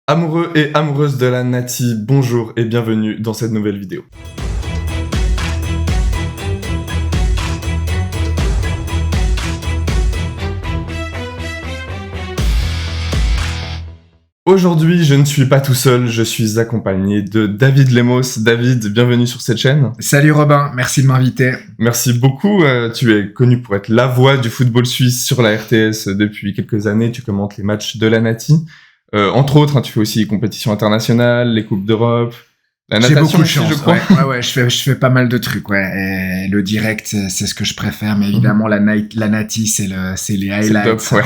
Amoureux et amoureuses de la Nati, bonjour et bienvenue dans cette nouvelle vidéo. Aujourd'hui, je ne suis pas tout seul, je suis accompagné de David Lemos. David, bienvenue sur cette chaîne. Salut Robin, merci de m'inviter. Merci beaucoup, tu es connu pour être la voix du football suisse sur la RTS depuis quelques années, tu commentes les matchs de la Nati. Entre autres, tu fais aussi les compétitions internationales, les Coupes d'Europe, la natation. J'ai beaucoup de chance, je crois. Ouais, je fais pas mal de trucs, ouais. Et le direct, c'est ce que je préfère, mais évidemment, la Nati, c'est les highlights. C'est top,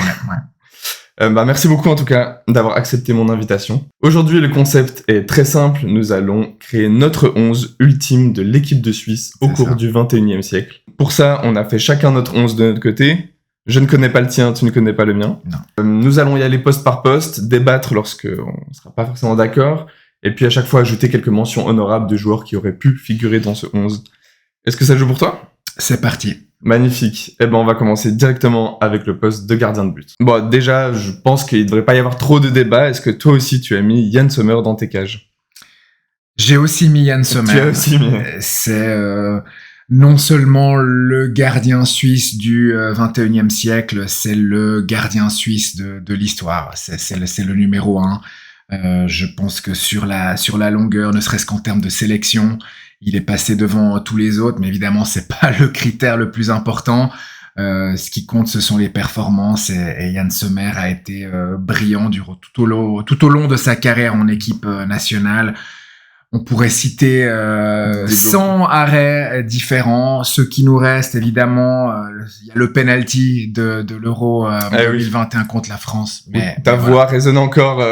ouais. Merci beaucoup en tout cas d'avoir accepté mon invitation. Aujourd'hui, le concept est très simple. Nous allons créer notre 11 ultime de l'équipe de Suisse au cours du 21e siècle. Pour ça, on a fait chacun notre 11 de notre côté. Je ne connais pas le tien, tu ne connais pas le mien. Non. Nous allons y aller poste par poste, débattre lorsque on ne sera pas forcément d'accord, et puis à chaque fois ajouter quelques mentions honorables de joueurs qui auraient pu figurer dans ce 11. Est-ce que ça joue pour toi ? C'est parti. Magnifique. Eh ben, on va commencer directement avec le poste de gardien de but. Bon, déjà, je pense qu'il ne devrait pas y avoir trop de débats. Est-ce que toi aussi, tu as mis Yann Sommer dans tes cages ? J'ai aussi mis Yann Sommer. Tu as aussi mis. C'est non seulement le gardien suisse du 21e siècle, c'est le gardien suisse de l'histoire. C'est le numéro 1. Je pense que sur la longueur, ne serait-ce qu'en termes de sélection, il est passé devant tous les autres, mais évidemment, c'est pas le critère le plus important. Ce qui compte, ce sont les performances, et Yann Sommer a été brillant tout au long de sa carrière en équipe nationale. On pourrait citer 100 arrêts différents. Ce qui nous reste, évidemment, il y a le penalty de l'Euro 2021 contre la France. Mais ta voix résonne encore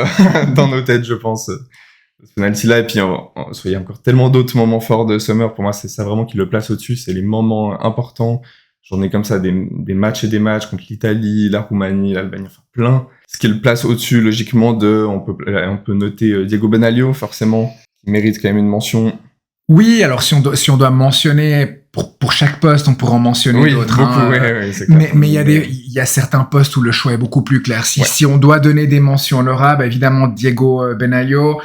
dans nos têtes, je pense. Ce penalty-là, et puis il y a encore tellement d'autres moments forts de Sommer. Pour moi, c'est ça vraiment qui le place au-dessus. C'est les moments importants. J'en ai comme ça des matchs et des matchs contre l'Italie, la Roumanie, l'Albanie, enfin plein. Ce qui le place au-dessus, logiquement, on peut noter Diego Benaglio, forcément, qui mérite quand même une mention. Oui, alors si on doit mentionner pour chaque poste, on pourrait en mentionner d'autres. Beaucoup, oui, c'est clair. Mais il y a certains postes où le choix est beaucoup plus clair. Si on doit donner des mentions honorables, évidemment Diego Benaglio,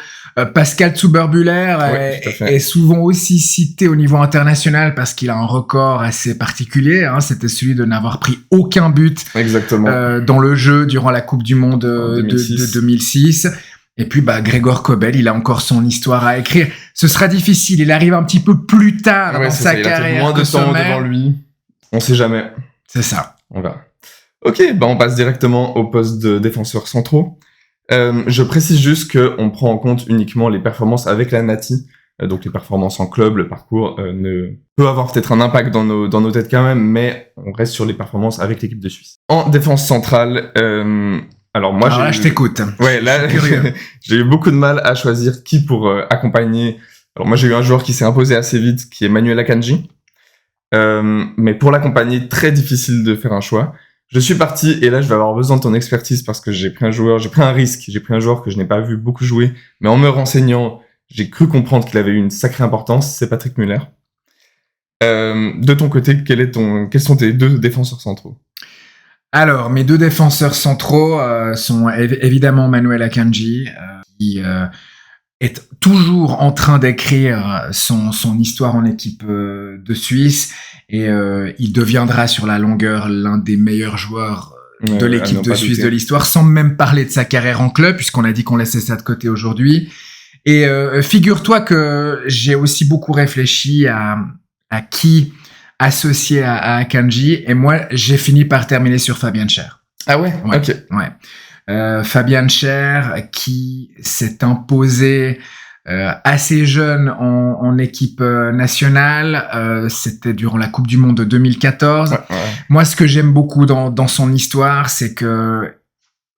Pascal Zuber-Buhler est souvent aussi cité au niveau international parce qu'il a un record assez particulier. C'était celui de n'avoir pris aucun but dans le jeu durant la Coupe du Monde de 2006. Et puis, Gregor Kobel, il a encore son histoire à écrire. Ce sera difficile. Il arrive un petit peu plus tard dans sa carrière. Il a moins de temps devant lui. On sait jamais. C'est ça. On verra. Ok, on passe directement au poste de défenseurs centraux. Je précise juste qu'on prend en compte uniquement les performances avec la Nati. Donc, les performances en club, le parcours peut avoir peut-être un impact dans nos têtes quand même, mais on reste sur les performances avec l'équipe de Suisse. En défense centrale, alors là, je t'écoute. Ouais, là, j'ai eu beaucoup de mal à choisir qui pour accompagner. Alors moi, j'ai eu un joueur qui s'est imposé assez vite, qui est Manuel Akanji. Mais pour l'accompagner, très difficile de faire un choix. Je suis parti, et là, je vais avoir besoin de ton expertise parce que j'ai pris un risque. J'ai pris un joueur que je n'ai pas vu beaucoup jouer, mais en me renseignant, j'ai cru comprendre qu'il avait eu une sacrée importance. C'est Patrick Muller. De ton côté, quels sont tes deux défenseurs centraux ? Alors, mes deux défenseurs centraux sont évidemment Manuel Akanji, qui est toujours en train d'écrire son histoire en équipe de Suisse, et il deviendra sur la longueur l'un des meilleurs joueurs de l'équipe de Suisse de l'histoire, sans même parler de sa carrière en club, puisqu'on a dit qu'on laissait ça de côté aujourd'hui. Et figure-toi que j'ai aussi beaucoup réfléchi à qui associé à Akanji, et moi j'ai fini par terminer sur Fabian Schär. Ah ouais, ok. Ouais. Fabian Schär qui s'est imposé assez jeune en équipe nationale. C'était durant la Coupe du Monde de 2014. Ouais. Moi, ce que j'aime beaucoup dans son histoire, c'est que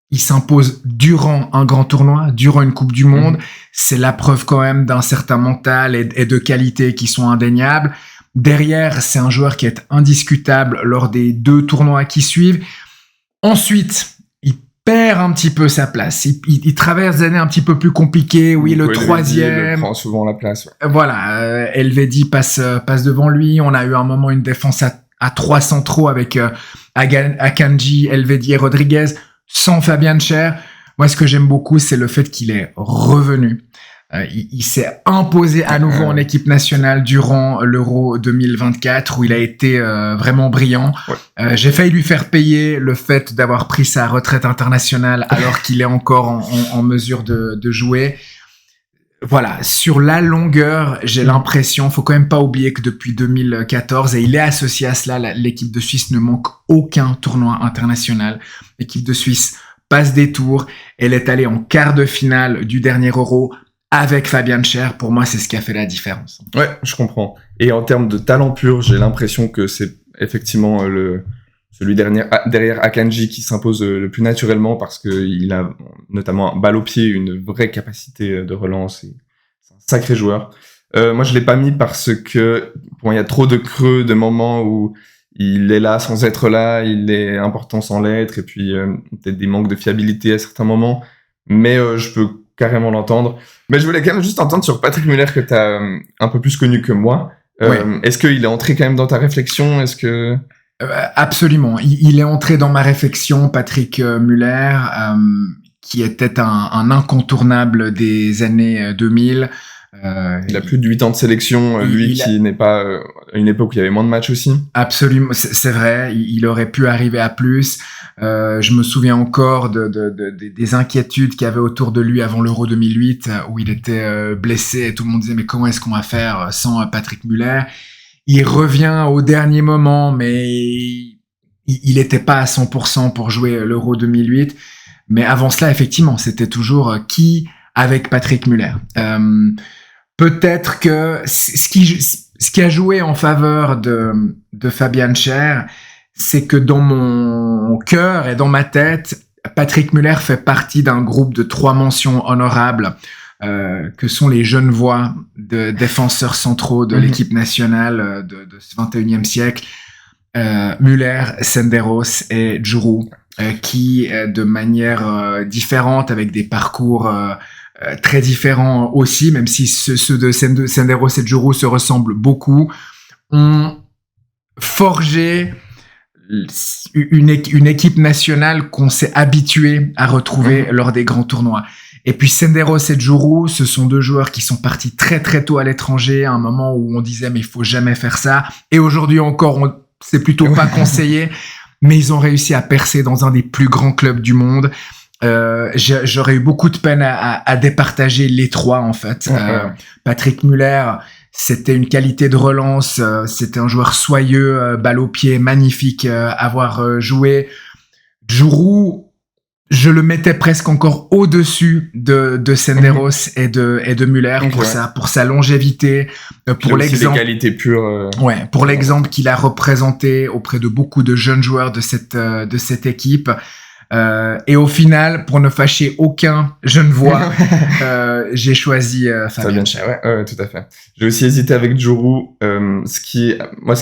il s'impose durant un grand tournoi, durant une Coupe du Monde. C'est la preuve quand même d'un certain mental et de qualités qui sont indéniables. Derrière, c'est un joueur qui est indiscutable lors des 2 tournois qui suivent. Ensuite, il perd un petit peu sa place. Il traverse des années un petit peu plus compliquées. Oui, le 3e. Il prend souvent la place. Ouais. Voilà, Elvedi passe devant lui. On a eu un moment une défense à 3 centraux avec Akanji, Elvedi et Rodriguez, sans Fabian Schär. Moi, ce que j'aime beaucoup, c'est le fait qu'il est revenu. Il s'est imposé à nouveau en équipe nationale durant l'Euro 2024 où il a été vraiment brillant. Ouais. J'ai failli lui faire payer le fait d'avoir pris sa retraite internationale alors qu'il est encore en mesure de jouer. Voilà, sur la longueur, j'ai l'impression, faut quand même pas oublier que depuis 2014, et il est associé à cela, l'équipe de Suisse ne manque aucun tournoi international. L'équipe de Suisse passe des tours, elle est allée en quart de finale du dernier Euro avec Fabian Schär. Pour moi, c'est ce qui a fait la différence. Ouais, je comprends. Et en termes de talent pur, j'ai l'impression que c'est effectivement celui derrière Akanji qui s'impose le plus naturellement parce qu'il a notamment balle au pied, une vraie capacité de relance. Et c'est un sacré joueur. Moi, je l'ai pas mis parce que il y a trop de creux, de moments où il est là sans être là, il est important sans l'être, et puis peut-être des manques de fiabilité à certains moments. Mais je peux carrément l'entendre. Mais je voulais quand même juste entendre sur Patrick Muller que tu as un peu plus connu que moi. Ouais. Est-ce qu'il est entré quand même dans ta réflexion? Est-ce que... Absolument. Il est entré dans ma réflexion, Patrick Muller, qui était un incontournable des années 2000. Il a plus de 8 ans de sélection, qui n'est pas à une époque où il y avait moins de matchs aussi. Absolument, c'est vrai, il aurait pu arriver à plus. Je me souviens encore des inquiétudes qu'il y avait autour de lui avant l'Euro 2008, où il était blessé et tout le monde disait mais comment est-ce qu'on va faire sans Patrick Muller? Il revient au dernier moment, mais il était pas à 100% pour jouer l'Euro 2008. Mais avant cela, effectivement, c'était toujours qui avec Patrick Muller. Peut-être que ce qui a joué en faveur de Fabian Schär, c'est que dans mon cœur et dans ma tête, Patrick Muller fait partie d'un groupe de 3 mentions honorables, que sont les jeunes voix de défenseurs centraux de l'équipe nationale de ce 21e siècle, Muller, Senderos et Djourou, qui, de manière différente, avec des parcours très différents aussi, même si ceux de Senderos et Djourou se ressemblent beaucoup, ont forgé une équipe nationale qu'on s'est habitué à retrouver lors des grands tournois. Et puis Senderos et Djourou, ce sont 2 joueurs qui sont partis très très tôt à l'étranger, à un moment où on disait mais il faut jamais faire ça. Et aujourd'hui encore, c'est plutôt pas conseillé, mais ils ont réussi à percer dans un des plus grands clubs du monde. J'aurais eu beaucoup de peine à départager les 3 en fait. Patrick Muller, c'était une qualité de relance, c'était un joueur soyeux, balle au pied, magnifique à voir jouer. Djourou, je le mettais presque encore au-dessus de Senderos et de Muller pour sa longévité, pour l'exemple. Des qualités pures. Ouais, pour l'exemple qu'il a représenté auprès de beaucoup de jeunes joueurs de cette équipe. Et au final, pour ne fâcher aucun genevois, j'ai choisi Fabian Schär. Ouais, tout à fait. J'ai aussi hésité avec Djourou. Ce qui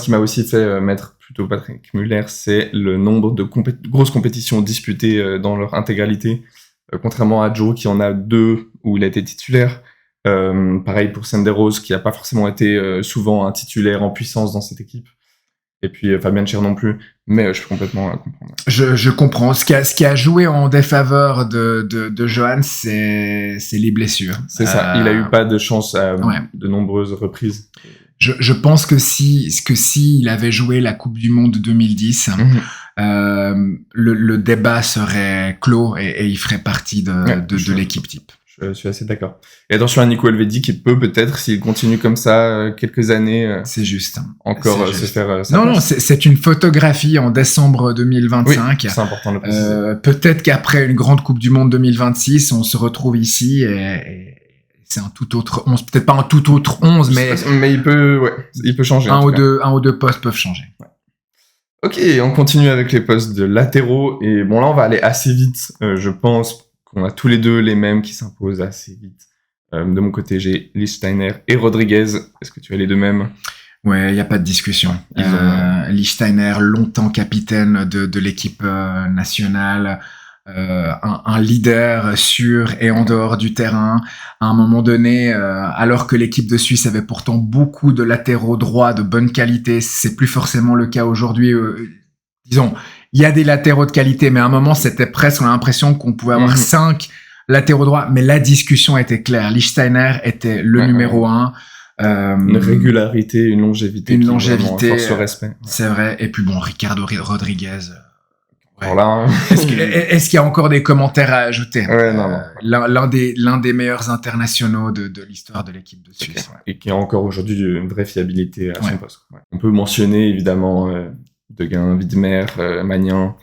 m'a aussi fait mettre plutôt Patrick Muller, c'est le nombre de grosses compétitions disputées dans leur intégralité. Contrairement à Djourou qui en a 2 où il a été titulaire. Pareil pour Senderos qui a pas forcément été souvent un titulaire en puissance dans cette équipe. Et puis Fabian Schär non plus, mais je peux complètement comprendre. Je comprends. Ce qui a joué en défaveur de Johan, c'est les blessures. C'est ça. Il a eu pas de chance à de nombreuses reprises. Je pense que si il avait joué la Coupe du Monde 2010, le débat serait clos et il ferait partie de l'équipe type. Je suis assez d'accord. Et attention à Nico Elvedi qui peut-être, s'il continue comme ça quelques années, c'est juste. Encore se faire sa Non, place. non, c'est une photographie en décembre 2025. Oui, c'est important de le préciser. Peut-être qu'après une grande Coupe du Monde 2026, on se retrouve ici et c'est un tout autre 11. Peut-être pas un tout autre 11, mais il peut changer. Un ou deux postes peuvent changer. Ouais. Ok, on continue avec les postes de latéraux. Et bon, là, on va aller assez vite, je pense. On a tous les 2 les mêmes qui s'imposent assez vite. De mon côté, j'ai Lichtsteiner et Rodriguez. Est-ce que tu as les 2 mêmes? Ouais, il n'y a pas de discussion. Lichtsteiner, longtemps capitaine de l'équipe nationale, un leader sur et en dehors du terrain. À un moment donné, alors que l'équipe de Suisse avait pourtant beaucoup de latéraux droits de bonne qualité, c'est plus forcément le cas aujourd'hui. Disons, il y a des latéraux de qualité, mais à un moment, c'était presque, on a l'impression qu'on pouvait avoir 5 latéraux droits, mais la discussion était claire. Lichtsteiner était le numéro 1. Une régularité, une longévité. Une longévité. Force le respect. Ouais. C'est vrai. Et puis bon, Ricardo Rodriguez. Voilà. Est-ce qu'il y a encore des commentaires à ajouter? Ouais, non. L'un des meilleurs internationaux de l'histoire de l'équipe de Suisse. Okay. Ouais. Et qui a encore aujourd'hui une vraie fiabilité à son poste. Ouais. On peut mentionner évidemment Deguin, Widmer, Magnin.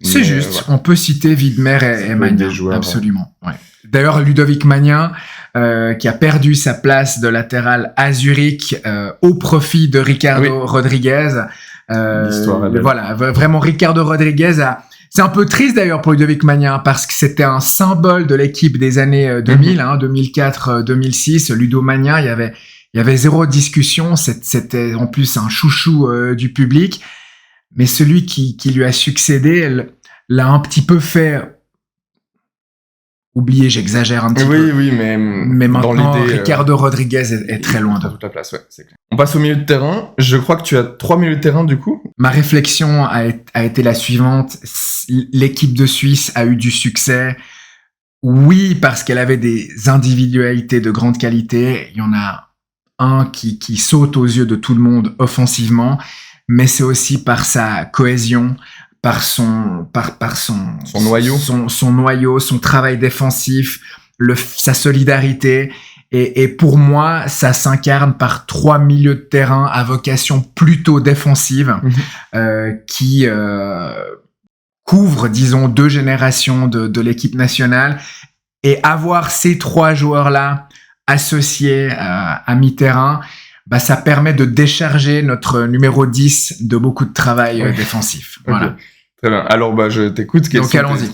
C'est juste, on peut citer Widmer et Magnin. Absolument. Ouais. D'ailleurs, Ludovic Magnin, qui a perdu sa place de latéral à Zurich au profit de Ricardo Rodriguez. Voilà, vraiment Ricardo Rodriguez c'est un peu triste d'ailleurs pour Ludovic Magnin parce que c'était un symbole de l'équipe des années 2000, 2004, 2006. Ludo Magnin, il y avait zéro discussion. C'était en plus un chouchou du public. Mais celui qui lui a succédé l'a un petit peu fait oublier, j'exagère un petit peu. Oui, mais maintenant, Ricardo Rodriguez est très loin de toute la place, ouais, c'est clair. On passe au milieu de terrain. Je crois que tu as 3 milieux de terrain, du coup. Ma réflexion a été la suivante. L'équipe de Suisse a eu du succès. Oui, parce qu'elle avait des individualités de grande qualité. Il y en a un qui saute aux yeux de tout le monde offensivement, mais c'est aussi par sa cohésion, par son noyau, son noyau, son travail défensif, sa solidarité. Et pour moi, ça s'incarne par 3 milieux de terrain à vocation plutôt défensive, qui couvrent, disons, 2 générations de l'équipe nationale. Et avoir ces 3 joueurs-là associés à mi-terrain, ça permet de décharger notre numéro 10 de beaucoup de travail défensif. Okay. Voilà. Très bien. Alors, je t'écoute. Donc, allons-y.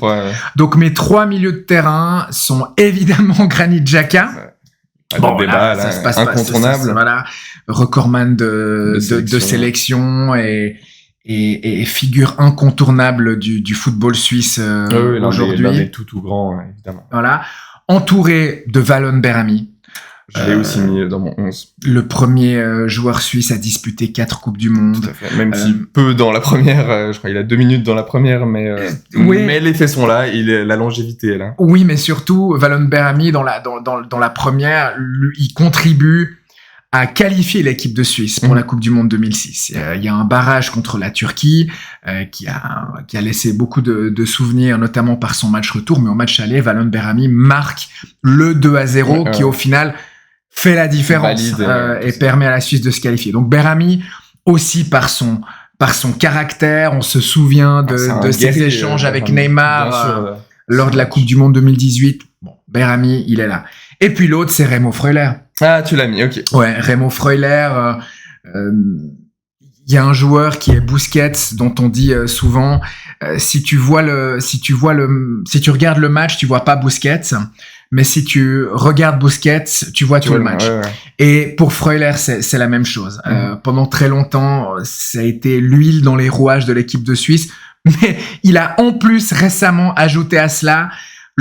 Donc, mes 3 milieux de terrain sont évidemment Granit Xhaka. Débat, là, ça se passe incontournable. Voilà. Recordman de sélection et figure incontournable du football suisse aujourd'hui. L'un des tout grands, évidemment. Voilà. Entouré de Valon Behrami. Je l'ai aussi mis dans mon 11. Le premier joueur suisse à disputer 4 Coupes du Monde. Tout à fait. Même si peu dans la première, je crois qu'il a 2 minutes dans la première, mais les faits sont là, la longévité est là. Oui, mais surtout, Valon Behrami, dans la première, il contribue à qualifier l'équipe de Suisse pour la Coupe du Monde 2006. Il y a un barrage contre la Turquie qui a laissé beaucoup de souvenirs, notamment par son match retour, mais au match aller, Valon Behrami marque le 2-0 qui au final fait la différence et permet à la Suisse de se qualifier. Donc Behrami aussi par son caractère, on se souvient de ses échanges avec Neymar lors de la Coupe du Monde 2018. Bon, Behrami, il est là. Et puis l'autre, c'est Remo Freuler. Ah, tu l'as mis, ok. Ouais, Remo Freuler. Il y a un joueur qui est Busquets, dont on dit souvent, si tu regardes le match, tu vois pas Busquets, mais si tu regardes Busquets, tu vois tout le match. Ouais. Et pour Freuler, c'est la même chose. Pendant très longtemps, ça a été l'huile dans les rouages de l'équipe de Suisse, mais il a en plus récemment ajouté à cela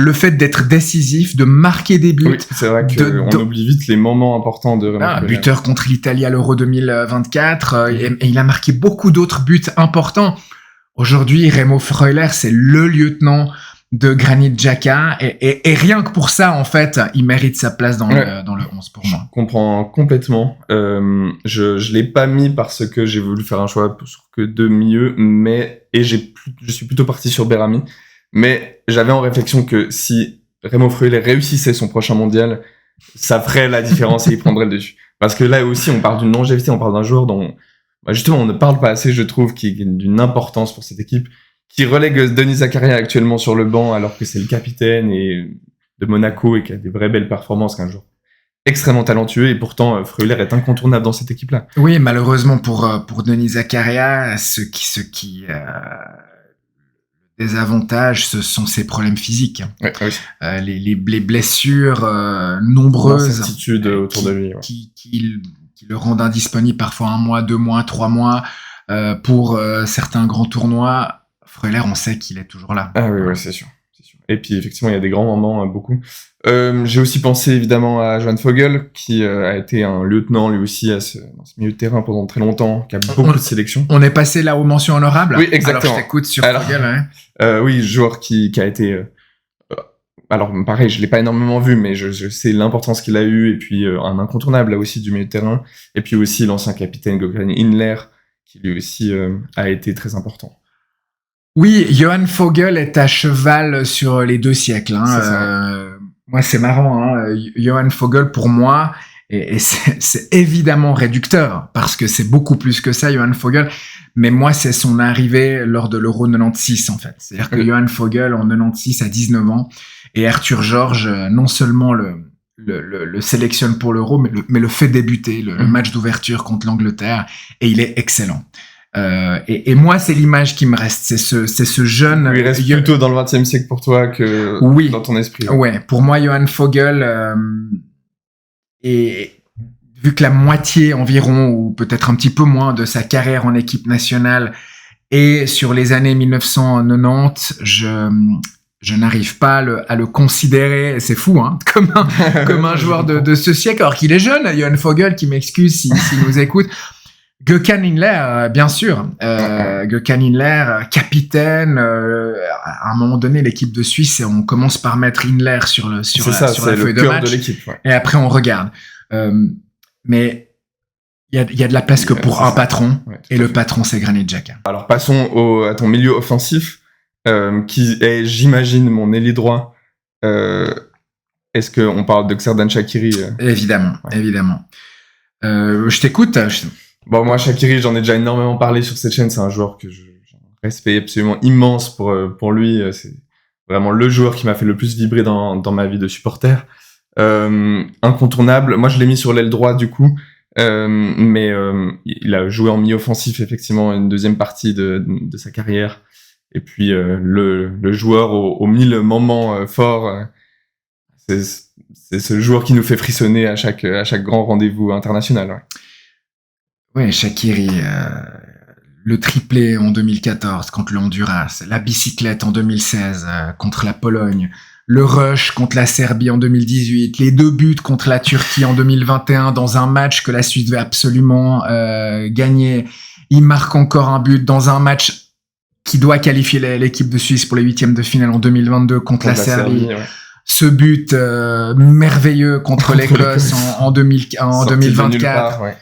le fait d'être décisif, de marquer des buts. Oui, c'est vrai qu'on oublie vite les moments importants de Remo Freuler. Buteur contre l'Italie à l'Euro 2024, et il a marqué beaucoup d'autres buts importants. Aujourd'hui, Remo Freuler, c'est le lieutenant de Granit Xhaka, et rien que pour ça, en fait, il mérite sa place dans le 11 pour moi. Je comprends complètement. Je l'ai pas mis parce que j'ai voulu faire un choix sur que 2 milieux, et je suis plutôt parti sur Behrami. Mais j'avais en réflexion que si Remo Freuler réussissait son prochain mondial, ça ferait la différence et il prendrait le dessus. Parce que là aussi, on parle d'une longévité, on parle d'un joueur dont, justement, on ne parle pas assez, je trouve, qui est d'une importance pour cette équipe, qui relègue Denis Zakaria actuellement sur le banc alors que c'est le capitaine de Monaco et qui a des vraies belles performances, qu'un joueur extrêmement talentueux, et pourtant Freuler est incontournable dans cette équipe-là. Oui, malheureusement pour Denis Zakaria, ce qui désavantage, ce sont ses problèmes physiques. Oui. Les blessures nombreuses. L'incertitude autour de lui. Ouais. Qui le rendent indisponible parfois 1 mois, 2 mois, 3 mois. Pour certains grands tournois, Freuler, on sait qu'il est toujours là. Ah oui, c'est sûr. Et puis effectivement, il y a des grands moments, beaucoup. J'ai aussi pensé évidemment à Johan Vogel, qui a été un lieutenant lui aussi dans ce milieu de terrain pendant très longtemps, qui a beaucoup de sélections. On est passé là aux mentions honorables. Oui, exactement. Alors je t'écoute sur Vogel. Oui, joueur qui a été... alors pareil, je l'ai pas énormément vu, mais je sais l'importance qu'il a eu, et puis un incontournable là aussi du milieu de terrain, et puis aussi l'ancien capitaine Gökhan Inler, qui lui aussi a été très important. Oui, Johan Vogel est à cheval sur les 2 siècles. Moi, c'est marrant. Johan Vogel, pour moi, et c'est évidemment réducteur, parce que c'est beaucoup plus que ça, Johan Vogel. Mais moi, c'est son arrivée lors de l'Euro 96, en fait. C'est-à-dire que Johan Vogel, en 96, a 19 ans, et Arthur Georges, non seulement le sélectionne pour l'Euro, mais le fait débuter, le match d'ouverture contre l'Angleterre, et il est excellent. Et moi, c'est l'image qui me reste. C'est ce jeune. Il reste plutôt dans le XXe siècle pour toi que dans ton esprit. Ouais, pour moi, Johan Vogel, et vu que la moitié environ, ou peut-être un petit peu moins, de sa carrière en équipe nationale est sur les années 1990, je n'arrive pas à le considérer, c'est fou, comme un joueur de ce siècle, alors qu'il est jeune, Johan Vogel, qui m'excuse s'il nous écoute. Gökhan Inler, bien sûr. Gökhan Inler, capitaine. À un moment donné, l'équipe de Suisse, on commence par mettre Inler sur la feuille de match. De l'équipe, ouais. Et après, on regarde. Mais il y a de la place que pour un patron. Ouais, et le patron, c'est Granit Xhaka. Alors, passons à ton milieu offensif, qui est, j'imagine, mon ailier droit. Est-ce qu'on parle de Xherdan Shaqiri? Évidemment, évidemment. Je t'écoute. Bon, moi, Shaqiri, j'en ai déjà énormément parlé sur cette chaîne. C'est un joueur que j'ai un respect absolument immense pour lui. C'est vraiment le joueur qui m'a fait le plus vibrer dans ma vie de supporter. Incontournable. Moi, je l'ai mis sur l'aile droite, du coup. Mais il a joué en milieu offensif, effectivement, une deuxième partie de sa carrière. Et puis, le joueur aux 1000 moments forts, c'est ce joueur qui nous fait frissonner à chaque grand rendez-vous international. Ouais. Ouais, Shaqiri, le triplé en 2014 contre le Honduras, la bicyclette en 2016 contre la Pologne, le rush contre la Serbie en 2018, les 2 buts contre la Turquie en 2021 dans un match que la Suisse devait absolument gagner. Il marque encore un but dans un match qui doit qualifier l'équipe de Suisse pour les 8e de finale en 2022 contre la Serbie. Ouais. Ce but merveilleux contre l'Écosse en 2024. Ouais.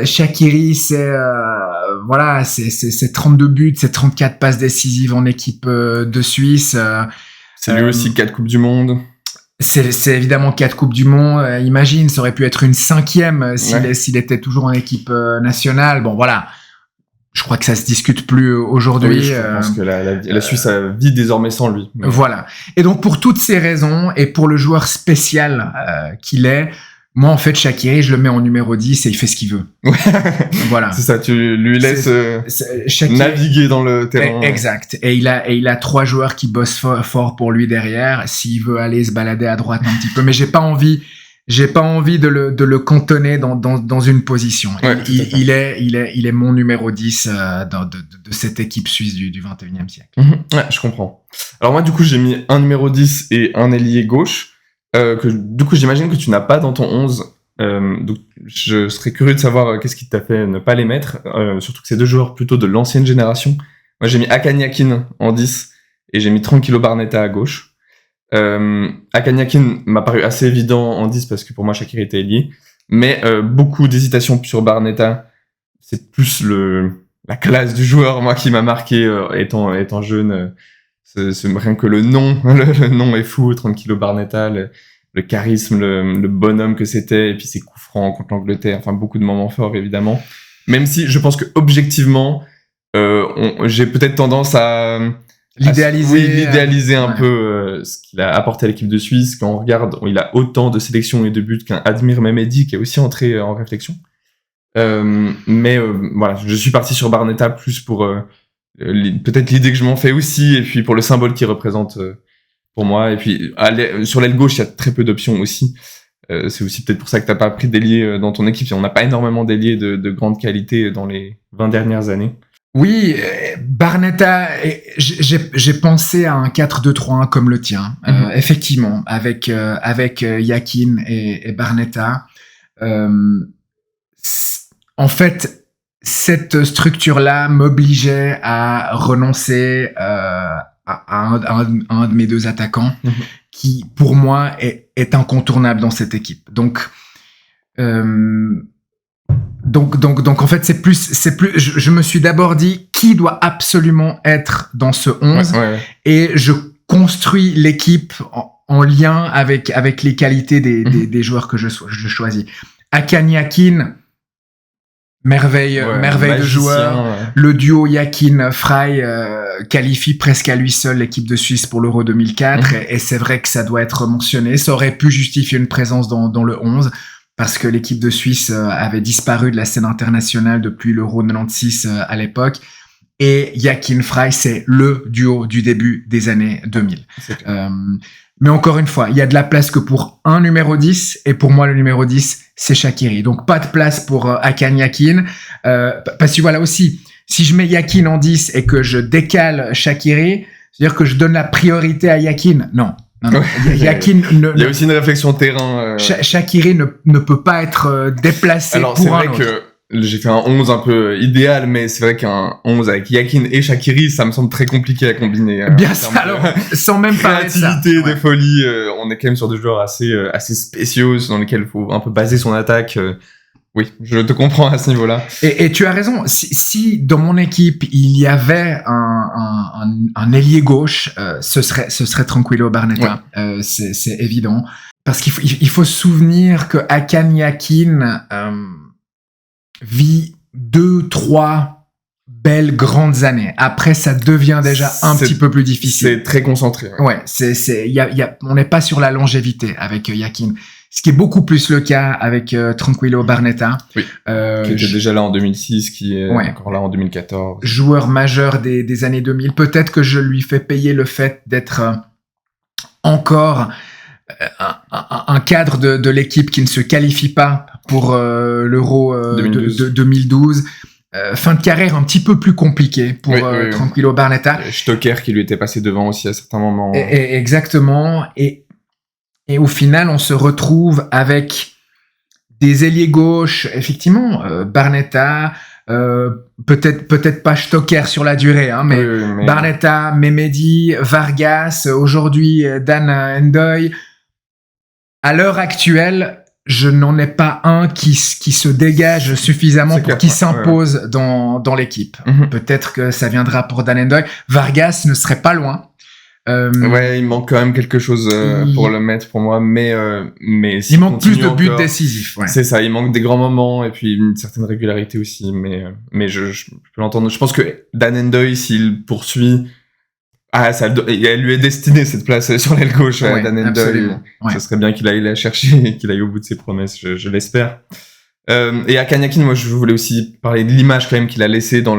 Shaqiri, c'est 32 buts, c'est 34 passes décisives en équipe de Suisse. C'est lui aussi 4 Coupes du Monde. C'est évidemment 4 Coupes du Monde. Imagine, ça aurait pu être une 5e s'il était toujours en équipe nationale. Bon, voilà. Je crois que ça se discute plus aujourd'hui. Oui, je pense que la Suisse vit désormais sans lui. Mais... Voilà. Et donc, pour toutes ces raisons, et pour le joueur spécial qu'il est, moi, en fait, Shaqiri, je le mets en numéro 10 et il fait ce qu'il veut. Voilà. C'est ça, tu lui laisses naviguer dans le terrain. Exact. Et il a 3 joueurs qui bossent fort pour lui derrière, s'il veut aller se balader à droite un petit peu. Mais j'ai pas envie de le cantonner dans une position. Ouais, il est mon numéro 10 de cette équipe suisse du 21e siècle. Ouais, je comprends. Alors moi, du coup, j'ai mis un numéro 10 et un ailier gauche. Que du coup j'imagine que tu n'as pas dans ton 11, donc je serais curieux de savoir qu'est-ce qui t'a fait ne pas les mettre, surtout que c'est 2 joueurs plutôt de l'ancienne génération. Moi j'ai mis Hakan Yakin en 10 et j'ai mis Tranquillo Barnetta à gauche. Hakan Yakin m'a paru assez évident en 10 parce que pour moi Shaqiri était ailier, mais beaucoup d'hésitation sur Barnetta. C'est plus la classe du joueur moi qui m'a marqué étant jeune. Rien que le nom est fou, Tranquillo Barnetta, le charisme, le bonhomme que c'était, et puis ses coups francs contre l'Angleterre, enfin beaucoup de moments forts évidemment. Même si je pense que objectivement, j'ai peut-être tendance à l'idéaliser un peu ce qu'il a apporté à l'équipe de Suisse. Quand on regarde, il a autant de sélections et de buts qu'un Admir Mehmedi qui est aussi entré en réflexion. Mais voilà, je suis parti sur Barnetta plus pour peut-être l'idée que je m'en fais aussi, et puis pour le symbole qu'il représente pour moi. Et puis sur l'aile gauche, il y a très peu d'options aussi. C'est aussi peut-être pour ça que t'as pas pris d'ailier dans ton équipe. On n'a pas énormément d'ailiers de grande qualité dans les 20 dernières années. Oui, Barnetta, j'ai pensé à un 4-2-3-1 comme le tien, effectivement, avec Yakin et Barnetta. En fait, cette structure-là m'obligeait à renoncer à un de mes deux attaquants, qui, pour moi, est incontournable dans cette équipe. Donc, en fait, c'est plus, je me suis d'abord dit qui doit absolument être dans ce 11 et je construis l'équipe en lien avec les qualités des joueurs que je choisis. Hakan Yakin, merveille de joueur. Le duo Yakin-Frey qualifie presque à lui seul l'équipe de Suisse pour l'Euro 2004 et c'est vrai que ça doit être mentionné. Ça aurait pu justifier une présence dans le 11. Parce que l'équipe de Suisse avait disparu de la scène internationale depuis l'Euro 96 à l'époque. Et Yakin-Frey, c'est le duo du début des années 2000. Mais encore une fois, il y a de la place que pour un numéro 10. Et pour moi, le numéro 10, c'est Shaqiri. Donc, pas de place pour Hakan Yakin. Parce que voilà aussi, si je mets Yakin en 10 et que je décale Shaqiri, c'est-à-dire que je donne la priorité à Yakin. Non. Yakin il y a aussi une réflexion terrain. Shaqiri ne peut pas être déplacé. Alors, pour un c'est vrai autre. que j'ai fait un 11 un peu idéal, mais c'est vrai qu'un 11 avec Yakin et Shaqiri, ça me semble très compliqué à combiner. Bien sûr, alors, sans même parler de ça. Créativité, de folie, on est quand même sur des joueurs assez spéciaux, dans lesquels il faut un peu baser son attaque. Oui, je te comprends à ce niveau-là. Et tu as raison. Si dans mon équipe il y avait un ailier gauche, ce serait Tranquillo Barnetta. Ouais. C'est évident. Parce qu'il faut se souvenir que Hakan Yakin vit 2-3 belles grandes années. Après, ça devient déjà un petit peu plus difficile. C'est très concentré. Ouais, on n'est pas sur la longévité avec Yakin. Ce qui est beaucoup plus le cas avec Tranquillo Barnetta. Oui, qui était déjà là en 2006, qui est encore là en 2014. Joueur majeur des années 2000. Peut-être que je lui fais payer le fait d'être encore un cadre de l'équipe qui ne se qualifie pas pour l'Euro 2012. Fin de carrière un petit peu plus compliquée pour Tranquillo Barnetta. Stocker qui lui était passé devant aussi à certains moments. Exactement. Et au final, on se retrouve avec des ailiers gauches, effectivement, Barnetta, peut-être pas Stocker sur la durée, hein, mais Barnetta, Mehmedi, Vargas, aujourd'hui Dan N'Doye. À l'heure actuelle, je n'en ai pas un qui se dégage suffisamment pour qu'il s'impose dans l'équipe. Peut-être que ça viendra pour Dan N'Doye. Vargas ne serait pas loin. Il manque quand même quelque chose pour le mettre pour moi, mais il manque plus de buts décisifs. Ouais. C'est ça, il manque des grands moments et puis une certaine régularité aussi, mais je peux l'entendre. Je pense que Dan N'Doye, s'il poursuit, elle lui est destinée cette place sur l'aile gauche. Dan N'Doye, ce serait bien qu'il aille la chercher et qu'il aille au bout de ses promesses, je l'espère. Et Hakan Yakin, moi je voulais aussi parler de l'image quand même qu'il a laissée dans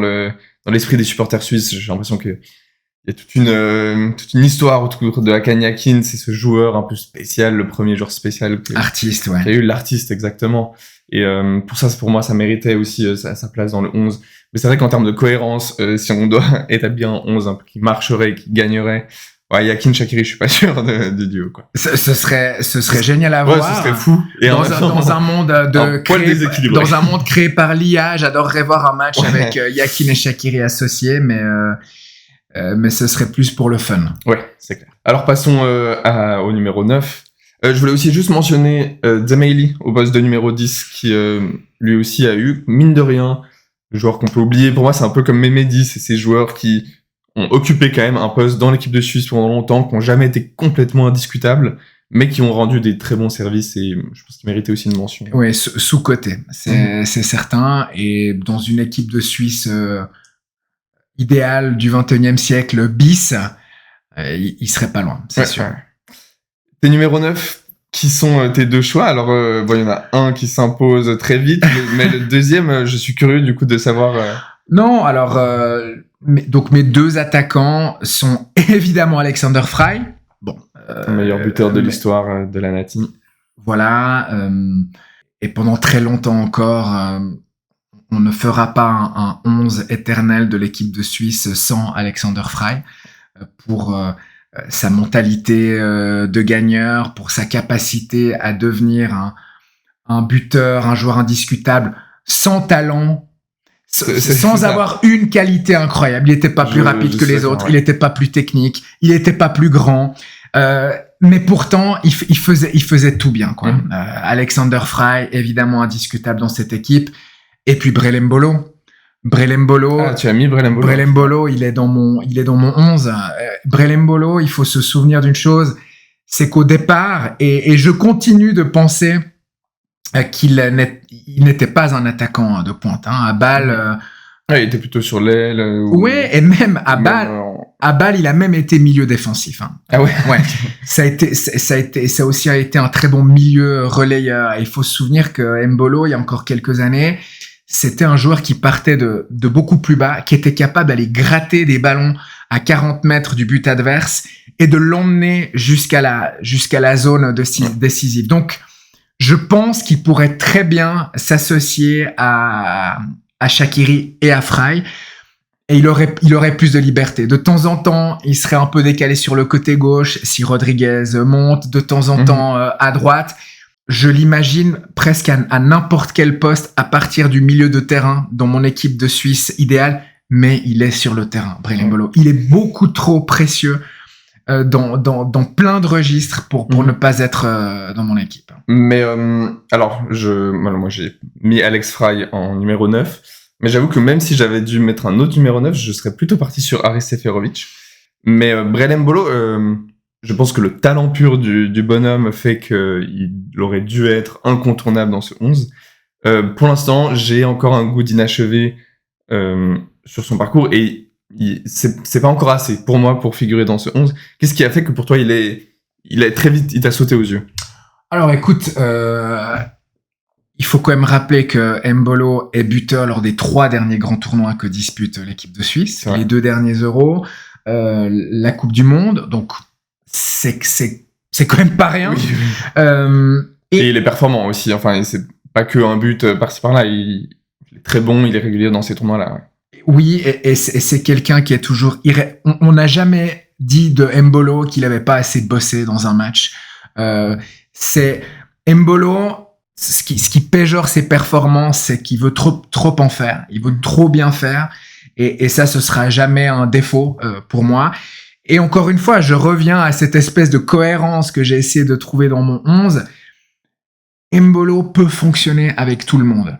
l'esprit des supporters suisses. J'ai l'impression que il y a toute une histoire autour de Hakan Yakin. C'est ce joueur un peu spécial, le premier joueur spécial artiste, qui a eu l'artiste, exactement. Et pour moi, ça méritait aussi sa place dans le 11. Mais c'est vrai qu'en termes de cohérence, si on doit établir un 11 un peu qui marcherait, qui gagnerait, Yakin, Shaqiri, je suis pas sûr du duo, quoi. Ce serait génial à voir. Ce serait fou. Et dans un monde dans un monde créé par l'IA, j'adorerais voir un match avec Yakin et Shaqiri associés, mais ce serait plus pour le fun. Ouais, c'est clair. Alors passons au numéro 9. Je voulais aussi juste mentionner Dzemaili au poste de numéro 10 qui lui aussi a eu, mine de rien, le joueur qu'on peut oublier. Pour moi, c'est un peu comme Mehmedi, c'est ces joueurs qui ont occupé quand même un poste dans l'équipe de Suisse pendant longtemps, qui n'ont jamais été complètement indiscutables, mais qui ont rendu des très bons services et je pense qu'ils méritaient aussi une mention. Oui, sous-coté, c'est certain. Et dans une équipe de Suisse idéal du 21e siècle bis, il serait pas loin, c'est sûr. Ouais. Tes numéros 9, qui sont tes deux choix? Alors, il y en a un qui s'impose très vite, mais le deuxième, je suis curieux du coup de savoir... Non, alors, donc mes deux attaquants sont évidemment Alexander Frey. Bon, meilleur buteur de l'histoire de la Nati. Voilà, et pendant très longtemps encore... on ne fera pas un 11 éternel de l'équipe de Suisse sans Alexander Frey pour sa mentalité de gagneur, pour sa capacité à devenir un buteur, un joueur indiscutable, sans talent, sans avoir une qualité incroyable. Il n'était pas plus rapide que les autres, il n'était pas plus technique, il n'était pas plus grand. Mais pourtant, il faisait tout bien, quoi. Alexander Frey, évidemment indiscutable dans cette équipe. Et puis Brelem Bolo. Tu as mis Brelem Bolo. Brelem Bolo, il est dans mon 11. Brelem Bolo, il faut se souvenir d'une chose, c'est qu'au départ, et je continue de penser qu'il n'était pas un attaquant de pointe. À Bâle, il était plutôt sur l'aile. Ouais, et même à Bâle, il a même été milieu défensif. Ah ouais. Ouais. Ça a aussi été un très bon milieu relayeur. Il faut se souvenir que Mbolo, il y a encore quelques années, c'était un joueur qui partait de beaucoup plus bas, qui était capable d'aller gratter des ballons à 40 mètres du but adverse et de l'emmener jusqu'à la zone décisive. Donc, je pense qu'il pourrait très bien s'associer à Shaqiri et à Frey, et il aurait plus de liberté. De temps en temps, il serait un peu décalé sur le côté gauche si Rodriguez monte, de temps en temps à droite. Je l'imagine presque à n'importe quel poste à partir du milieu de terrain dans mon équipe de Suisse idéale, mais il est sur le terrain, Brelem Bolo. Il est beaucoup trop précieux dans plein de registres pour ne pas être dans mon équipe. Mais alors, moi j'ai mis Alex Frey en numéro 9, mais j'avoue que même si j'avais dû mettre un autre numéro 9, je serais plutôt parti sur Haris Seferovic. Mais Brelem Bolo, je pense que le talent pur du bonhomme fait qu'il aurait dû être incontournable dans ce 11. Pour l'instant, j'ai encore un goût d'inachevé sur son parcours, et c'est pas encore assez pour moi pour figurer dans ce 11. Qu'est-ce qui a fait que pour toi il a très vite, il t'a sauté aux yeux? Alors écoute, il faut quand même rappeler que Mbolo est buteur lors des 3 derniers grands tournois que dispute l'équipe de Suisse, les 2 derniers Euros, la Coupe du Monde, donc c'est quand même pas rien. Oui. Et il est performant aussi, enfin c'est pas que un but par-ci par-là, il est très bon, il est régulier dans ces tournois-là. Oui, et c'est quelqu'un qui est toujours... On n'a jamais dit de Mbolo qu'il avait pas assez bossé dans un match. C'est Mbolo, ce qui péjore ses performances, c'est qu'il veut trop en faire. Il veut trop bien faire. Et ça, ce sera jamais un défaut pour moi. Et encore une fois, je reviens à cette espèce de cohérence que j'ai essayé de trouver dans mon 11. Mbolo peut fonctionner avec tout le monde.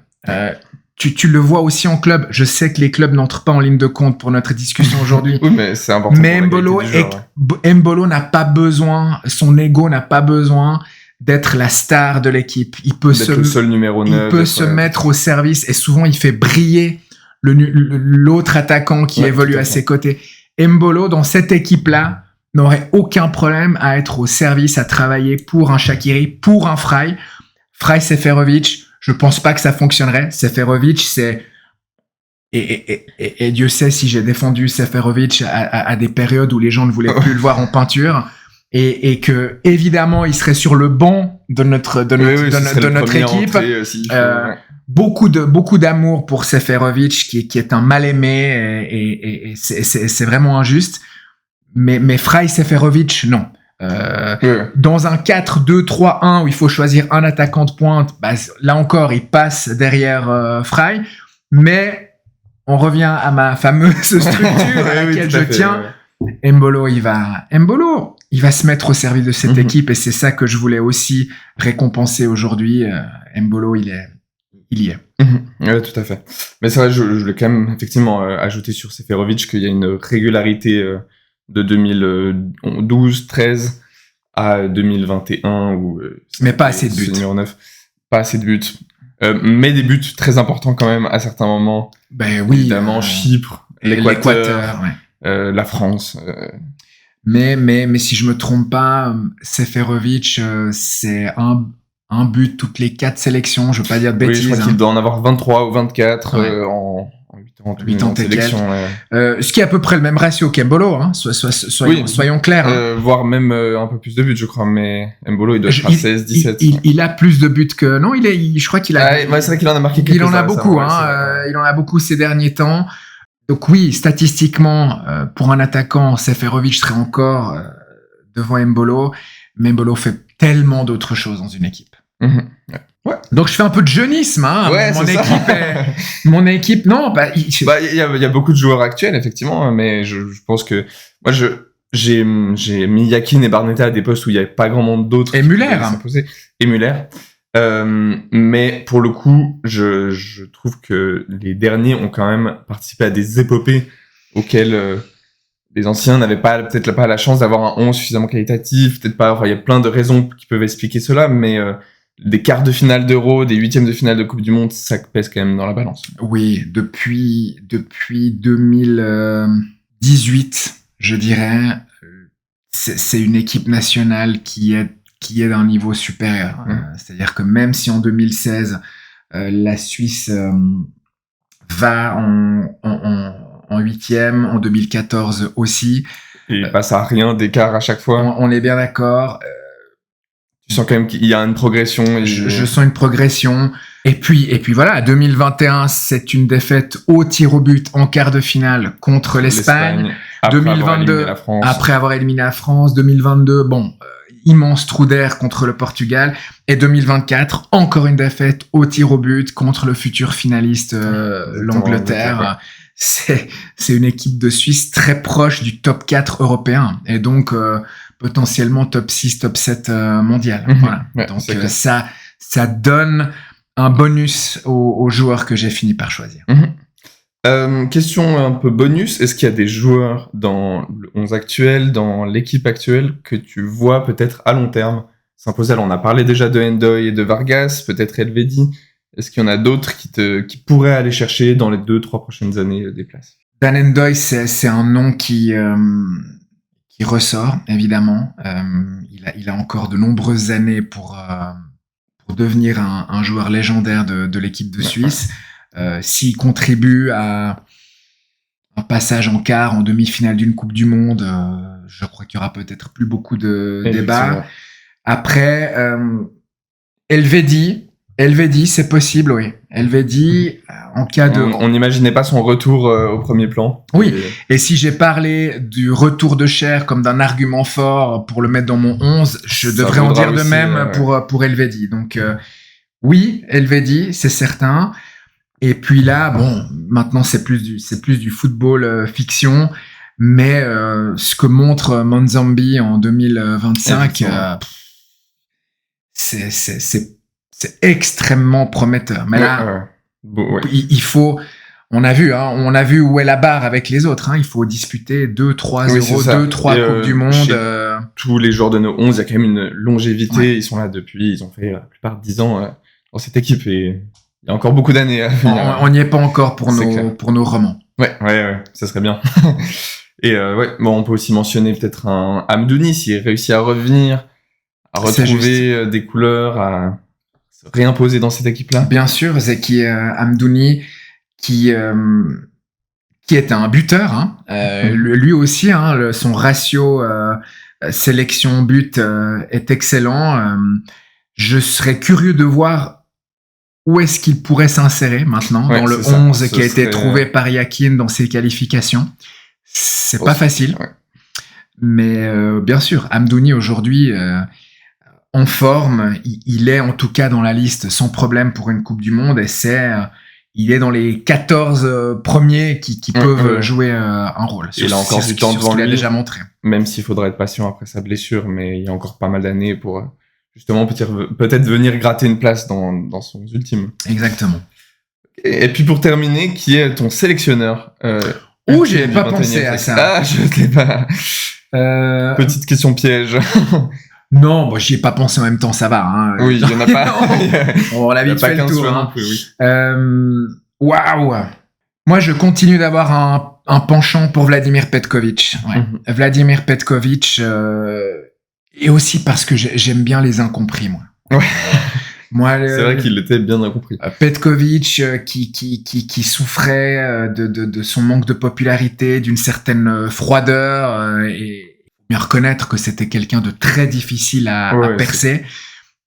Tu le vois aussi en club. Je sais que les clubs n'entrent pas en ligne de compte pour notre discussion aujourd'hui. Oui, mais c'est important. Mais Mbolo n'a pas besoin, son ego n'a pas besoin d'être la star de l'équipe. Il peut le seul numéro 9. Il peut se mettre au service, et souvent il fait briller l'autre attaquant qui évolue à ses côtés. Mbolo, dans cette équipe-là, n'aurait aucun problème à être au service, à travailler pour un Shaqiri, pour un Frey. Frey Seferovic, je pense pas que ça fonctionnerait. Seferovic, c'est... Et Dieu sait si j'ai défendu Seferovic à des périodes où les gens ne voulaient plus le voir en peinture. Et que, évidemment, il serait sur le banc de notre équipe. Beaucoup d'amour pour Seferovic, qui est un mal-aimé, et c'est vraiment injuste. Mais Frey Seferovic, non. Dans un 4-2-3-1 où il faut choisir un attaquant de pointe, là encore, il passe derrière Frey. Mais on revient à ma fameuse structure à laquelle je tiens. Mbolo, il va se mettre au service de cette équipe, et c'est ça que je voulais aussi récompenser aujourd'hui. Mbolo, il y est. Ouais, tout à fait. Mais c'est vrai, je voulais quand même effectivement ajouter sur Seferovic qu'il y a une régularité de 2012-13 à 2021 où mais pas assez de buts. Numéro 9, pas assez de buts. Mais des buts très importants quand même à certains moments. Ben oui, évidemment, Chypre, l'Équateur, la France. Mais si je me trompe pas, Seferovic, c'est un but toutes les 4 sélections, je veux pas dire de bêtises. Oui, je crois qu'il doit en avoir 23 ou 24 en 8 ans. 80 et sélection. Ce qui est à peu près le même ratio qu'Embolo, hein. Soyons clairs. Hein. Voire même un peu plus de buts, je crois, mais Embolo, il doit être à 16, 17. Il a plus de buts que... Non, je crois qu'il a... c'est vrai qu'il en a marqué quelques-uns. Il en a beaucoup, il en a beaucoup ces derniers temps. Donc oui, statistiquement, pour un attaquant, Seferovic serait encore devant Embolo, mais Embolo fait tellement d'autres choses dans une équipe. Ouais. Donc je fais un peu de jeunisme, hein. Mon équipe, non, il y a beaucoup de joueurs actuels effectivement, mais je pense que moi j'ai mis Yakin et Barnetta à des postes où il y avait pas grand monde d'autres. Et Muller. Et Muller. Mais pour le coup, je trouve que les derniers ont quand même participé à des épopées auxquelles les anciens n'avaient peut-être pas la chance d'avoir un 11 suffisamment qualitatif, peut-être pas. Enfin, il y a plein de raisons qui peuvent expliquer cela, mais des quarts de finale d'Euro, des huitièmes de finale de Coupe du Monde, ça pèse quand même dans la balance. Oui, depuis 2018, je dirais, c'est une équipe nationale qui est d'un niveau supérieur. C'est-à-dire que même si en 2016, la Suisse va en huitième, en 2014 aussi. Et passe à rien d'écart à chaque fois. On est bien d'accord. Tu sens quand même qu'il y a une progression. Je sens une progression. Et puis voilà, 2021, c'est une défaite au tir au but en quart de finale contre l'Espagne. 2022, après avoir éliminé la France. 2022, immense trou d'air contre le Portugal. Et 2024, encore une défaite au tir au but contre le futur finaliste l'Angleterre. C'est une équipe de Suisse très proche du top 4 européen. Et donc, potentiellement top 6, top 7 mondial. Voilà. Ouais, donc, ça donne un bonus aux joueurs que j'ai fini par choisir. Question un peu bonus, est-ce qu'il y a des joueurs dans le 11 actuel, dans l'équipe actuelle, que tu vois peut-être à long terme s'imposer? Alors, on a parlé déjà de Endoy et de Vargas, peut-être Elvedi. Est-ce qu'il y en a d'autres qui pourraient aller chercher dans les 2-3 prochaines années des places? Dan Endoy, c'est un nom qui ressort, évidemment. Il a encore de nombreuses années pour devenir un joueur légendaire de l'équipe de Suisse. S'il contribue à un passage en quart, en demi-finale d'une Coupe du Monde, je crois qu'il y aura peut-être plus beaucoup de débats. Après, Elvedi, c'est possible, oui. Elvedi, en cas de... On n'imaginait pas son retour au premier plan. Oui, et si j'ai parlé du retour de Cher comme d'un argument fort pour le mettre dans mon 11, je devrais en dire de même pour Elvedi. Donc, oui, Elvedi, c'est certain. Et puis là, maintenant, c'est plus du football fiction. Mais ce que montre Monzambi en 2025, c'est extrêmement prometteur. Mais là, il faut... On a vu où est la barre avec les autres. Hein. Il faut disputer 2-3 euros, 2-3 Coupes du Monde. Tous les joueurs de nos 11, il y a quand même une longévité. Ouais. Ils sont là depuis, ils ont fait la plupart 10 ans dans cette équipe. Et il y a encore beaucoup d'années à venir. On n'y est pas encore pour nos romans. Ouais, ça serait bien. Et on peut aussi mentionner peut-être un Amdouni s'il réussit à revenir, à retrouver des couleurs, à se réimposer dans cette équipe-là. Bien sûr, Zeki Amdouni qui est un buteur. Hein. Lui aussi, hein, son ratio sélection-but est excellent. Je serais curieux de voir où est-ce qu'il pourrait s'insérer maintenant dans le 11 qui a été trouvé par Yakin dans ses qualifications. C'est pas facile. Ouais. Mais bien sûr, Amdouni aujourd'hui, en forme, il est en tout cas dans la liste sans problème pour une Coupe du Monde et il est dans les 14 premiers qui peuvent jouer un rôle. Il a encore du temps devant lui. Il a déjà montré. Même s'il faudra être patient après sa blessure, mais il y a encore pas mal d'années pour justement peut-être venir gratter une place dans son ultime. Exactement. Et puis pour terminer, qui est ton sélectionneur j'y ai pas pensé à ça. Ah, je sais pas. Petite question piège. Non, j'y ai pas pensé en même temps, ça va. Hein. Oui, il y en a pas. On l'a vite fait le tour. Hein. Plus, oui. Waouh. Moi, je continue d'avoir un penchant pour Vladimir Petković. Ouais. Vladimir Petković, et aussi parce que j'aime bien les incompris, moi. Ouais. Moi, C'est vrai qu'il était bien incompris. Petkovic qui souffrait de son manque de popularité, d'une certaine froideur, et bien reconnaître que c'était quelqu'un de très difficile à percer.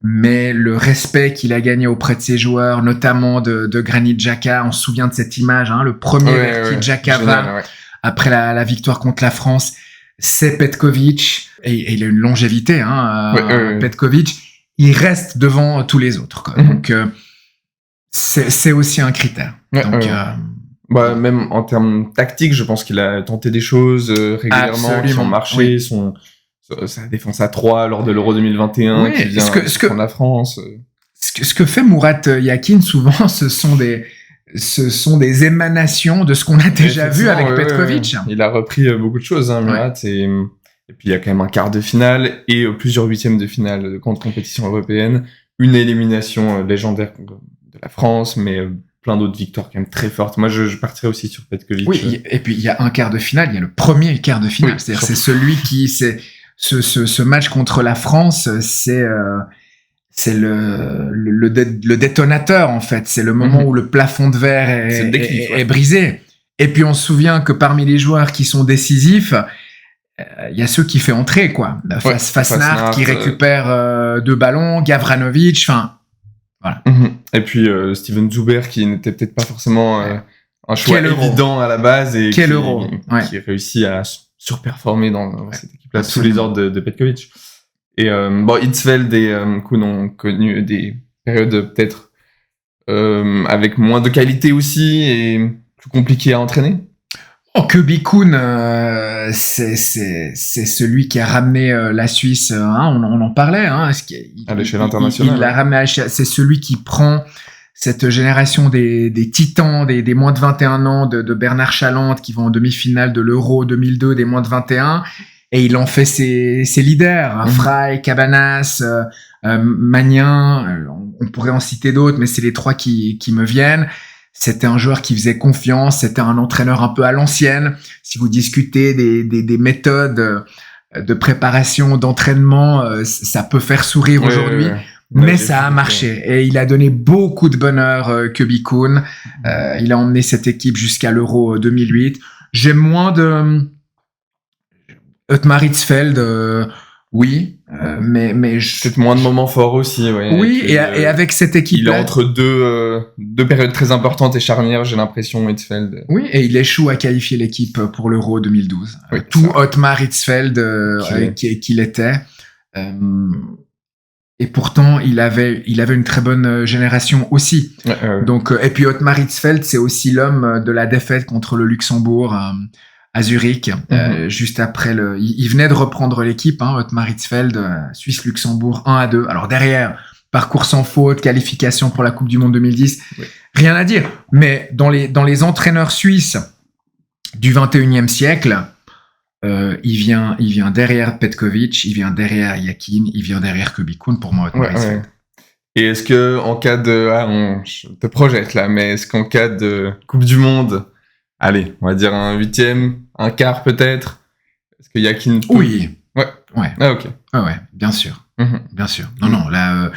Mais le respect qu'il a gagné auprès de ses joueurs, notamment de Granit Xhaka, on se souvient de cette image, hein, le premier vers qui Xhaka va après la victoire contre la France, c'est Petkovic, et il a une longévité, Petkovic. Il reste devant tous les autres, quoi. Donc c'est aussi un critère. Donc même en termes tactiques, je pense qu'il a tenté des choses régulièrement qui ont marché. Sa défense à 3 lors de l'Euro 2021 qui vient prendre la France. Ce que fait Murat Yakin souvent, ce sont des émanations de ce qu'on a déjà vu avec Petkovic. Il a repris beaucoup de choses, Murat, et puis il y a quand même un quart de finale et plusieurs huitièmes de finale de grandes compétitions européennes, une élimination légendaire de la France, mais plein d'autres victoires quand même très fortes. Moi, je partirais aussi sur Petkovic. Oui, et puis il y a un quart de finale, il y a le premier quart de finale, c'est-à-dire c'est celui qui ce match contre la France, c'est le détonateur, en fait. C'est le moment où le plafond de verre est brisé. Et puis on se souvient que parmi les joueurs qui sont décisifs, il y a ceux qui fait entrer, quoi. Fasnacht qui récupère 2 ballons, Gavranovic, enfin, voilà. Et puis Steven Zuber qui n'était peut-être pas forcément un choix évident à la base et qui réussit à surperformer dans cette équipe-là sous les ordres de Petkovic. Et Hitzfeld et Kuhn ont connu des périodes peut-être avec moins de qualité aussi et plus compliquées à entraîner. Kobe Kuhn, c'est celui qui a ramené la Suisse, on en parlait, à l'échelle internationale. Il l'a ramené c'est celui qui prend cette génération des titans, des moins de 21 ans de Bernard Chalante qui vont en demi-finale de l'Euro 2002 des moins de 21, et il en fait ses leaders, Frey, Cabanas, Magnin, on pourrait en citer d'autres, mais c'est les 3 qui me viennent. C'était un joueur qui faisait confiance, c'était un entraîneur un peu à l'ancienne. Si vous discutez des méthodes de préparation, d'entraînement, ça peut faire sourire aujourd'hui, mais ça a marché. Et il a donné beaucoup de bonheur, Kobe Kuhn. Il a emmené cette équipe jusqu'à l'Euro 2008. J'aime moins de Ottmar Hitzfeld, oui, mais peut-être moins de moments forts aussi, oui, et avec cette équipe, il est entre deux périodes très importantes et charnières, j'ai l'impression, Hitzfeld. Oui, et il échoue à qualifier l'équipe pour l'Euro 2012. Tout Ottmar Hitzfeld qu'il était. Et pourtant, il avait une très bonne génération aussi. Donc, et puis Ottmar Hitzfeld, c'est aussi l'homme de la défaite contre le Luxembourg à Zurich, juste après il venait de reprendre l'équipe, Ottmar Hitzfeld, Suisse-Luxembourg 1-2. Alors derrière, parcours sans faute, qualification pour la Coupe du Monde 2010, rien à dire. Mais dans les entraîneurs suisses du 21e siècle, il vient derrière Petkovic, il vient derrière Yakin, il vient derrière Kobe Kuhn, pour moi, Ottmar Hitzfeld. Et est-ce que en cas de, je te projette là, mais est-ce qu'en cas de Coupe du Monde, allez, on va dire un 8e, un quart peut-être. Est-ce que Yakin peut... Oui. Ouais. Ah, ok. Ah ouais, bien sûr. Bien sûr. Non, là,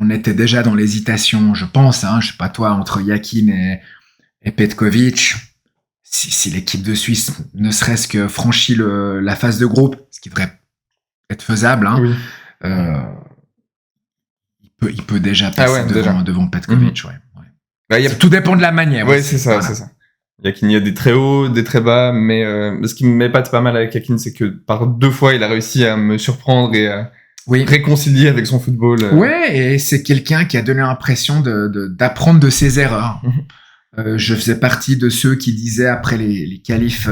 on était déjà dans l'hésitation, je pense, je sais pas toi, entre Yakin et Petkovic. Si l'équipe de Suisse, ne serait-ce que franchit la phase de groupe, ce qui devrait être faisable, il peut déjà passer devant Petkovic, tout dépend de la manière. Oui, c'est ça. Yakin, il y a des très hauts, des très bas, mais ce qui m'épate pas mal avec Yakin, c'est que par 2 fois, il a réussi à me surprendre et à réconcilier avec son football. Ouais, et c'est quelqu'un qui a donné l'impression d'apprendre de ses erreurs. Je faisais partie de ceux qui disaient après les qualifs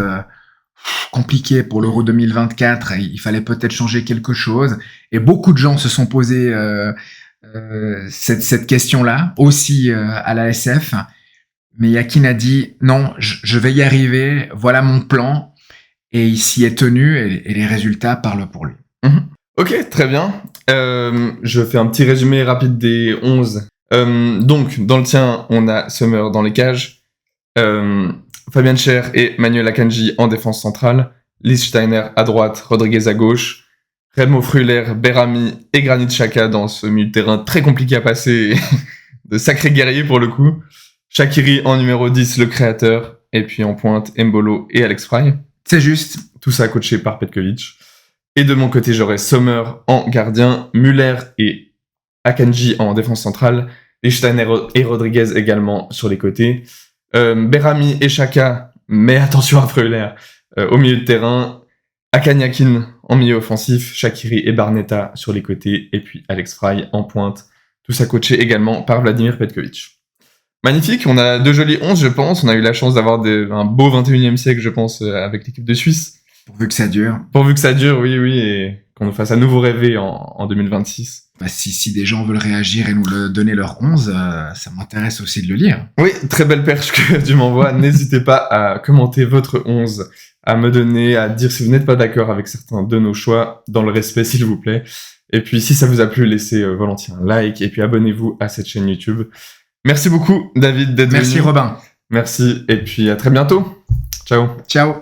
compliqués pour l'Euro 2024, il fallait peut-être changer quelque chose. Et beaucoup de gens se sont posés cette question-là, aussi à la SF. Mais Yakin a dit non, je vais y arriver, voilà mon plan, et il s'y est tenu, et les résultats parlent pour lui. Ok, très bien. Je fais un petit résumé rapide des 11. Donc, dans le tien, on a Sommer dans les cages, Fabian Schär et Manuel Akanji en défense centrale, Lies Steiner à droite, Rodriguez à gauche, Remo Freuler, Berami et Granit Xhaka dans ce milieu de terrain très compliqué à passer, de sacrés guerriers pour le coup. Shaqiri en numéro 10, le créateur, et puis en pointe, Embolo et Alex Fry. C'est juste. Tout ça coaché par Petkovic. Et de mon côté, j'aurais Sommer en gardien, Müller et Akanji en défense centrale, Lichtsteiner et Rodriguez également sur les côtés. Berami et Xhaka, mais attention à Freuler, au milieu de terrain. Akanyakin en milieu offensif, Shaqiri et Barnetta sur les côtés, et puis Alex Fry en pointe. Tout ça coaché également par Vladimir Petkovic. Magnifique, on a 2 jolis 11, je pense. On a eu la chance d'avoir un beau 21e siècle, je pense, avec l'équipe de Suisse. Pourvu que ça dure. Pourvu que ça dure, oui, et qu'on nous fasse à nouveau rêver en 2026. Bah, si des gens veulent réagir et nous donner leur 11, ça m'intéresse aussi de le lire. Oui, très belle perche que tu m'envoies. N'hésitez pas à commenter votre 11, à me donner, à dire si vous n'êtes pas d'accord avec certains de nos choix, dans le respect, s'il vous plaît. Et puis, si ça vous a plu, laissez volontiers un like, et puis abonnez-vous à cette chaîne YouTube. Merci beaucoup, David, d'être venu. Merci, Robin. Merci, et puis à très bientôt. Ciao. Ciao.